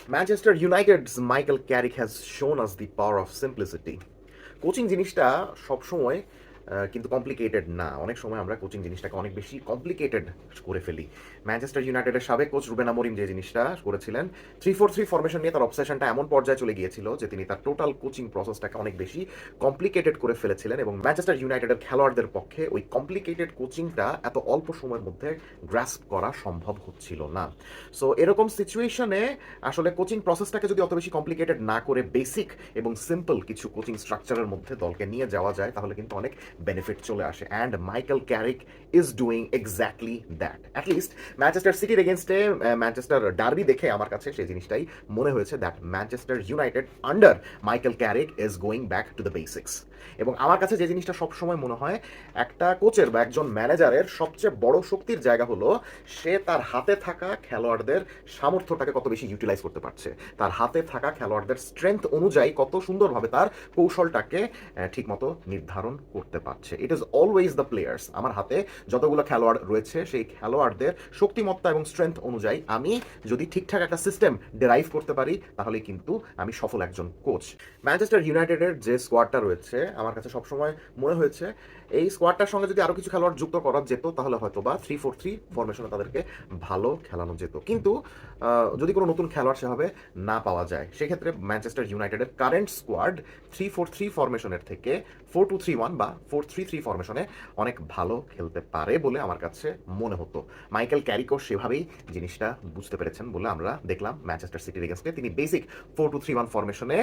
Manchester United's Michael Carrick has shown us the power of simplicity. Coaching জিনিসটা সবসময় কিন্তু complicated না। অনেক সময় আমরা কোচিং জিনিসটাকে অনেক বেশি কমপ্লিকেটেড করে ফেলি। ম্যানচেস্টার ইউনাইটেডের সাবেক কোচ রুবেন আমোরিম যে জিনিসটা করেছিলেন, 3-4-3 ফরমেশন নিয়ে তার অবসেশনটা এমন পর্যায়ে চলে গিয়েছিল যে তিনি তার টোটাল কোচিং প্রসেসটাকে অনেক বেশি কমপ্লিকেটেড করে ফেলেছিলেন, এবং ম্যানচেস্টার ইউনাইটেডের খেলোয়াড়দের পক্ষে ওই কমপ্লিকেটেড কোচিংটা এত অল্প সময়ের মধ্যে গ্রাস্প করা সম্ভব হচ্ছিল না। সো এরকম সিচুয়েশনে আসলে কোচিং প্রসেসটাকে যদি অত বেশি কমপ্লিকেটেড না করে বেসিক এবং সিম্পল কিছু কোচিং স্ট্রাকচারের মধ্যে দলকে নিয়ে যাওয়া যায়, তাহলে কিন্তু অনেক বেনিফিট চলে আসে। And Michael Carrick is doing exactly that. At least Manchester সিটির এগেনস্টে ম্যানচেস্টার ডার্বি দেখে আমার কাছে সেই জিনিসটাই মনে হয়েছে, that Manchester United under Michael Carrick is going back to the basics. এবং আমার কাছে যে জিনিসটা সবসময় মনে হয়, একটা কোচের বা একজন ম্যানেজারের সবচেয়ে বড় শক্তির জায়গা হলো সে তার হাতে থাকা খেলোয়াড়দের সামর্থ্যটাকে কত বেশি ইউটিলাইজ করতে পারছে, তার হাতে থাকা খেলোয়াড়দের স্ট্রেংথ অনুযায়ী কত সুন্দরভাবে তার কৌশলটাকে ঠিকমতো নির্ধারণ করতে পারছে। It is always the players. আমার হাতে যতগুলো খেলোয়াড় রয়েছে সেই খেলোয়াড়দের শক্তিমত্তা এবং স্ট্রেংথ অনুযায়ী আমি যদি ঠিকঠাক একটা সিস্টেম ডেরাইভ করতে পারি, তাহলে কিন্তু আমি সফল একজন কোচ। ম্যানচেস্টার ইউনাইটেডের যে স্কোয়াডটা রয়েছে, আমার কাছে সবসময় মনে হয়েছে এই স্কোয়াডটার সঙ্গে যদি আরও কিছু খেলোয়াড় যুক্ত করা যেত, তাহলে হয়তো বা 3-4-3 ফরমেশনে তাদেরকে ভালো খেলানো যেত। কিন্তু যদি কোনো নতুন খেলোয়াড় সেভাবে না পাওয়া যায়, সেক্ষেত্রে ম্যানচেস্টার ইউনাইটেডের কারেন্ট স্কোয়াড 3-4-3 ফরমেশনের থেকে 4-2-3-1 বা 4-3-3 ফরমেশনে অনেক ভালো খেলতে পারে বলে আমার কাছে মনে হতো। মাইকেল ক্যারিকও সেভাবেই জিনিসটা বুঝতে পেরেছেন বলে আমরা দেখলাম ম্যানচেস্টার সিটির এগেন্স্টে তিনি বেসিক 4-2-3-1 ফরমেশনে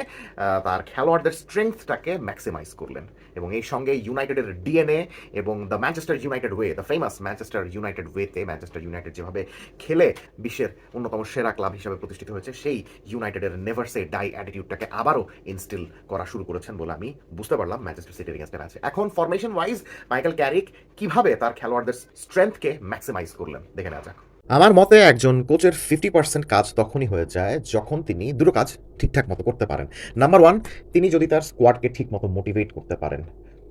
তার খেলোয়াড়দের স্ট্রেংথটাকে ম্যাক্সিমাইজ করলেন, এবং এই সঙ্গে ইউনাইটেডের ডিএনএ এবং the Manchester United way, the famous Manchester United ওয়েতে ম্যানচেস্টার ইউনাইটেড যেভাবে খেলে বিশ্বের অন্যতম সেরা ক্লাব হিসেবে প্রতিষ্ঠিত হয়েছে, সেই ইউনাইটেডের নেভার সে ডাই অ্যাটিটিউডটাকে আবারও ইনস্টিল করা শুরু করেছেন বলে আমি বুঝতে পারলাম ম্যানচেস্টার সিটির এগেন্স্টে ম্যাচে। এখন ফরমেশন ওয়াইজ মাইকেল ক্যারিক কিভাবে তার খেলোয়াড়দের স্ট্রেংথকে ম্যাক্সিমাইজ করলেন দেখে নেওয়া যাক। আমার মতে একজন কোচের 50% কাজ তখনই হয়ে যায় যখন তিনি দুটো কাজ ঠিকঠাক মতো করতে পারেন। নাম্বার ওয়ান, তিনি যদি তার স্কোয়াডকে ঠিক মতো মোটিভেট করতে পারেন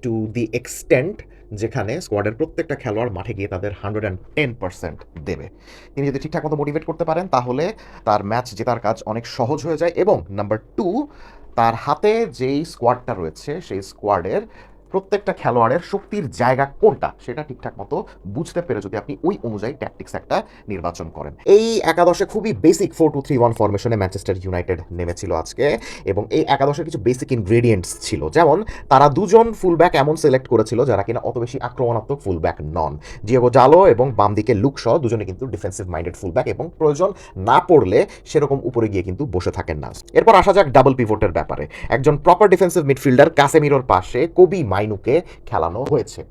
টু দি এক্সটেন্ট যেখানে স্কোয়াডের প্রত্যেকটা খেলোয়াড় মাঠে গিয়ে তাদের 110% দেবে। তিনি যদি ঠিকঠাক মতো মোটিভেট করতে পারেন, তাহলে তার ম্যাচ জেতার কাজ অনেক সহজ হয়ে যায়। এবং নাম্বার টু, তার হাতে যেই স্কোয়াডটা রয়েছে সেই স্কোয়াডের প্রত্যেকটা খেলোয়াড়ের শক্তির জায়গা কোনটা সেটা ঠিকঠাক মতো বুঝতে পেরে যদি আপনি ওই অনুযায়ী ট্যাকটিক্স একটা নির্বাচন করেন। এই একাদশে খুবই বেসিক 4-2-3-1 ফরমেশনে ম্যানচেস্টার ইউনাইটেড নেমেছিল আজকে, এবং এই একাদশের কিছু বেসিক ইনগ্রেডিয়েন্টস ছিল, যেমন তারা দুজন ফুলব্যাক এমন সিলেক্ট করেছিল যারা কিনা অত বেশি আক্রমণাত্মক ফুলব্যাক নন। ডিয়েগো জালো এবং বাম দিকে লুক শ দুজনে কিন্তু ডিফেন্সিভ মাইন্ডেড ফুলব্যাক, এবং প্রয়োজন না পড়লে সেরকম উপরে গিয়ে কিন্তু বসে থাকেন না। এরপর আসা যাক ডাবল পিভটের ব্যাপারে। একজন প্রপার ডিফেন্সিভ মিডফিল্ডার কাসেমিরোর পাশে কোবি মাইনুকে খেলানো হয়েছে।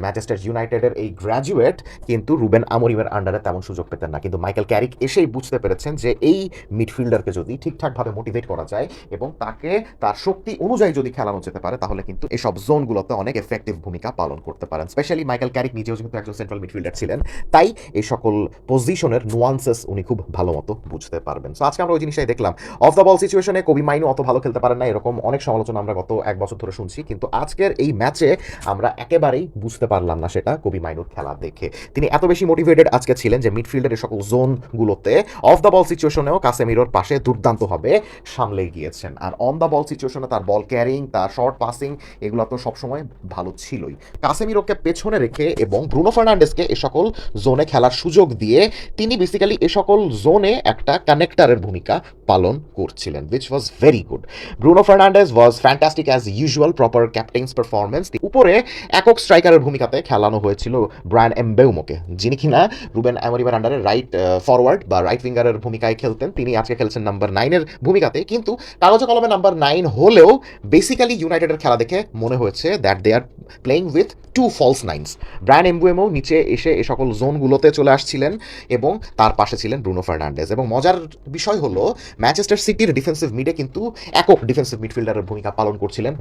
ম্যানচেস্টার ইউনাইটেডের এই গ্র্যাজুয়েট কিন্তু রুবেন আমোরিমের আন্ডারে তেমন সুযোগ পেতেন না, কিন্তু মাইকেল ক্যারিক এসেই বুঝতে পেরেছেন যে এই মিডফিল্ডারকে যদি ঠিকঠাকভাবে মোটিভেট করা যায় এবং তাকে তার শক্তি অনুযায়ী যদি খেলানো যেতে পারে, তাহলে কিন্তু এসব জোনগুলোতে অনেক এফেক্টিভ ভূমিকা পালন করতে পারেন। স্পেশালি মাইকেল ক্যারিক নিজেও কিন্তু একজন সেন্ট্রাল মিডফিল্ডার ছিলেন, তাই এই সকল পজিশনের নুয়ান্সেস উনি খুব ভালো মতো বুঝতে পারবেন। সো আজকে আমরা ওই জিনিসটাই দেখলাম। অফ দ্য বল সিচুয়েশনে কোবি মাইনু অত ভালো খেলতে পারেন না, এরকম অনেক সমালোচনা আমরা গত এক বছর ধরে শুনছি, কিন্তু আজকের এই ম্যাচে আমরা একেবারেই বুঝতে পারলাম না সেটা কোবি মাইনুর খেলা দেখে। তিনি এত বেশি মোটিভেটেড আজকে ছিলেন যে মিডফিল্ডের সকল জোনগুলোতে অফ দ্য বল সিচুয়েশনেও কাসেমিরোর পাশে দুর্দান্তভাবে সামলে গিয়েছেন। আর অন দ্য বল সিচুয়েশনে তার বল ক্যারিং, তার শর্ট পাসিং, এগুলো তো সবসময় ভালো ছিলই। কাসেমিরোকে পেছনে রেখে এবং ব্রুনো ফার্নান্ডেসকে এ সকল জোনে খেলার সুযোগ দিয়ে তিনি বেসিক্যালি এ সকল জোনে একটা কানেক্টারের ভূমিকা পালন করছিলেন, which was very good. Bruno Fernandes was fantastic as usual, proper captain's performance. উপরে একক স্ট্রাইকারের ভূমিকাতে খেলানো হয়েছিল ব্রায়ান এমবেউমোকে, যিনি কিনা রুবেন আমোরিমের আন্ডারে রাইট ফরওয়ার্ড বা রাইট উইঙ্গারের ভূমিকায় খেলতেন। তিনি আজকে খেলছেন নাম্বার 9-এর ভূমিকাতে, কিন্তু কাগজে কলমে নাম্বার 9 হলেও বেসিক্যালি ইউনাইটেডের খেলা দেখে মনে হয়েছে that they are playing with two false nines. Brian Mbeumo নিচে এসে এ সকল জোনগুলোতে চলে আসছিলেন এবং তার পাশে ছিলেন ব্রুনো ফার্নান্ডেস। এবং মজার বিষয় হলো ম্যানচেস্টার সিটির ডিফেন্সিভ মিডে কিন্তু একক ডিফেন্সিভ মিডফিল্ডারের ভূমিকা পালন করছিলেন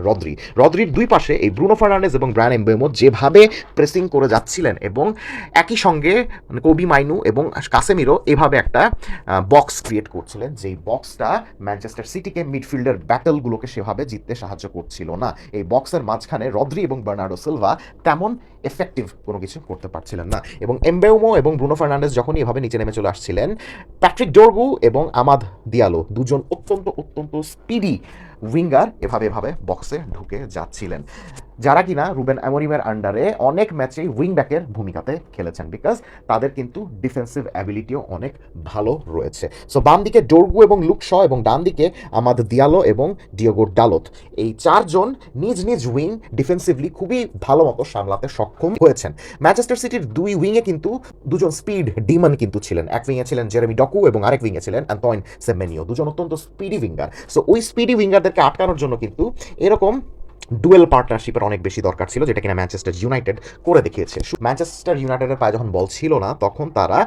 রদ্রির দুই পাশে এই এই ব্রুনো ফার্নান্ডেজ এবং ব্রায়ান এমবেমো যেভাবে প্রেসিং করে যাচ্ছিলেন এবং একই সঙ্গে মানে কোবি মাইনু এবং কাসেমিরো এভাবে একটা বক্স ক্রিয়েট করছিলেন, যেই বক্সটা ম্যানচেস্টার সিটিকে মিডফিল্ডের ব্যাটলগুলোকে সেভাবে জিততে সাহায্য করছিল না। এই বক্সের মাঝখানে রদ্রি এবং বার্নার্ডো সিলভা তেমন এফেক্টিভ কোনো কিছু করতে পারছিলেন না, এবং এমবেউমো এবং ব্রুনো ফার্নান্ডেজ যখনই এভাবে নিচে নেমে চলে আসছিলেন, প্যাট্রিক ডোরগু এবং আমাদ দিয়ালো দুজন অত্যন্ত অত্যন্ত স্পিডি উইঙ্গার এভাবে বক্সে ঢুকে যাচ্ছিলেন, যারা কিনা রুবেন অ্যামোরিমের আন্ডারে অনেক ম্যাচেই উইং ব্যাকের ভূমিকাতে খেলেছেন, বিকজ তাদের কিন্তু ডিফেন্সিভ অ্যাবিলিটিও অনেক ভালো রয়েছে। সো বাম দিকে ডোরগু এবং লুক শ এবং ডান দিকে আমাদ দিয়ালো এবং ডিয়েগো ডালোত, এই চারজন নিজ নিজ উইং ডিফেন্সিভলি খুবই ভালো মতো সামলাতে সক্ষম হয়েছেন। ম্যানচেস্টার সিটির দুই উইংয়ে কিন্তু দুজন স্পিড ডিমন কিন্তু ছিলেন, এক উইংয়ে ছিলেন জেরেমি ডকু এবং আরেক উইংয়ে ছিলেন অ্যান্তোইন সেমেনিও, দুজন অত্যন্ত স্পিডি উইঙ্গার। সো ওই স্পিডি উইঙ্গারদেরকে আটকানোর জন্য কিন্তু এরকম ডুয়েল পার্টনারশিপের অনেক বেশি দরকার ছিল, যেটা কিনা ম্যানচেস্টার ইউনাইটেড করে দেখিয়েছে। ম্যানচেস্টার ইউনাইটেডের পায়ে যখন বল ছিল না, তখন তারা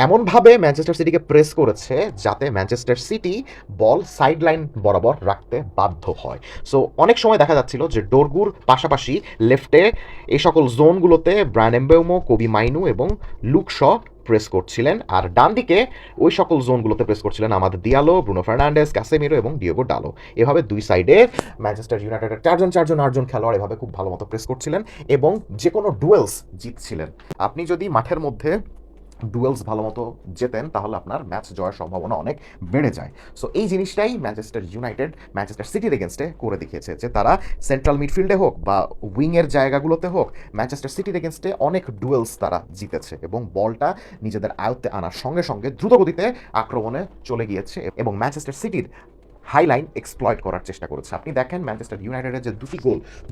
এমনভাবে ম্যানচেস্টার সিটিকে প্রেস করেছে যাতে ম্যানচেস্টার সিটি বল সাইড লাইন বরাবর রাখতে বাধ্য হয়। সো অনেক সময় দেখা যাচ্ছিল যে ডোরগুর পাশাপাশি লেফটে এই সকল জোনগুলোতে ব্রায়ান এমবেউমো, কোবি মাইনু এবং লুক শ প্রেস করছিলেন, আর ডান দিকে ওই সকল জোনগুলোতে প্রেস করছিলেন আমাদের দিয়ালো, ব্রুনো ফার্নান্ডেজ, কাসেমিরো এবং ডিয়েগো ডালো। এভাবে দুই সাইডে ম্যানচেস্টার ইউনাইটেডের চারজন খেলোয়াড় এভাবে খুব ভালো মতো প্রেস করছিলেন এবং যে কোনো ডুয়েলস জিতছিলেন। আপনি যদি মাঠের মধ্যে ডুয়েলস ভালো মতো জেতেন তাহলে আপনার ম্যাচ জয়ের সম্ভাবনা অনেক বেড়ে যায়। সো এই জিনিসটাই ম্যানচেস্টার ইউনাইটেড ম্যানচেস্টার সিটির এগেনস্টে করে দেখিয়েছে, যে তারা সেন্ট্রাল মিডফিল্ডে হোক বা উইংয়ের জায়গাগুলোতে হোক ম্যানচেস্টার সিটির এগেনস্টে অনেক ডুয়েলস তারা জিতেছে এবং বলটা নিজেদের আয়ত্তে আনার সঙ্গে সঙ্গে দ্রুতগতিতে আক্রমণে চলে গিয়েছে এবং ম্যানচেস্টার সিটির হাইলাইন এক্সপ্লয়েট করার চেষ্টা করেছে। আপনি দেখেন ম্যানচেস্টার ইউনাইটেডের যে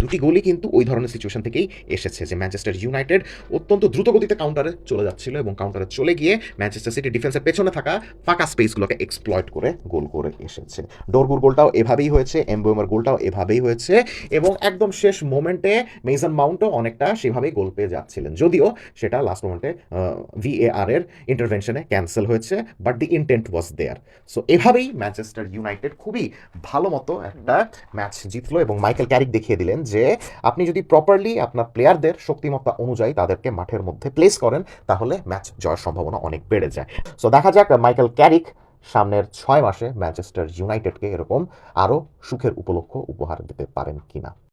দুটি গোলই কিন্তু ওই ধরনের সিচুয়েশন থেকেই এসেছে, যে ম্যানচেস্টার ইউনাইটেড অত্যন্ত দ্রুতগতিতে কাউন্টারে চলে যাচ্ছিল এবং কাউন্টারে চলে গিয়ে ম্যানচেস্টার সিটি ডিফেন্সের পেছনে থাকা ফাঁকা স্পেসগুলোকে এক্সপ্লয়েট করে গোল করে এসেছে। ডোরগুর গোলটাও এভাবেই হয়েছে, এমবেউমের গোলটাও এভাবেই হয়েছে এবং একদম শেষ মোমেন্টে মেসন মাউন্টও অনেকটা সেভাবেই গোল পেয়ে যাচ্ছিলেন, যদিও সেটা লাস্ট মোমেন্টে VAR এর ইন্টারভেনশনে ক্যান্সেল হয়েছে, but the intent was there. So এভাবেই ম্যানচেস্টার ইউনাইটেড খুবই ভালো মতো একটা ম্যাচ জিতলো এবং মাইকেল ক্যারিক দেখিয়ে দিলেন যে আপনি যদি প্রপারলি আপনার প্লেয়ারদের শক্তিমত্তা অনুযায়ী তাদেরকে মাঠের মধ্যে প্লেস করেন তাহলে ম্যাচ জয়ের সম্ভাবনা অনেক বেড়ে যায়। সো দেখা যাক মাইকেল ক্যারিক সামনের 6 মাসে ম্যানচেস্টার ইউনাইটেডকে এরকম আরও সুখের উপলক্ষ উপহার দিতে পারেন কিনা।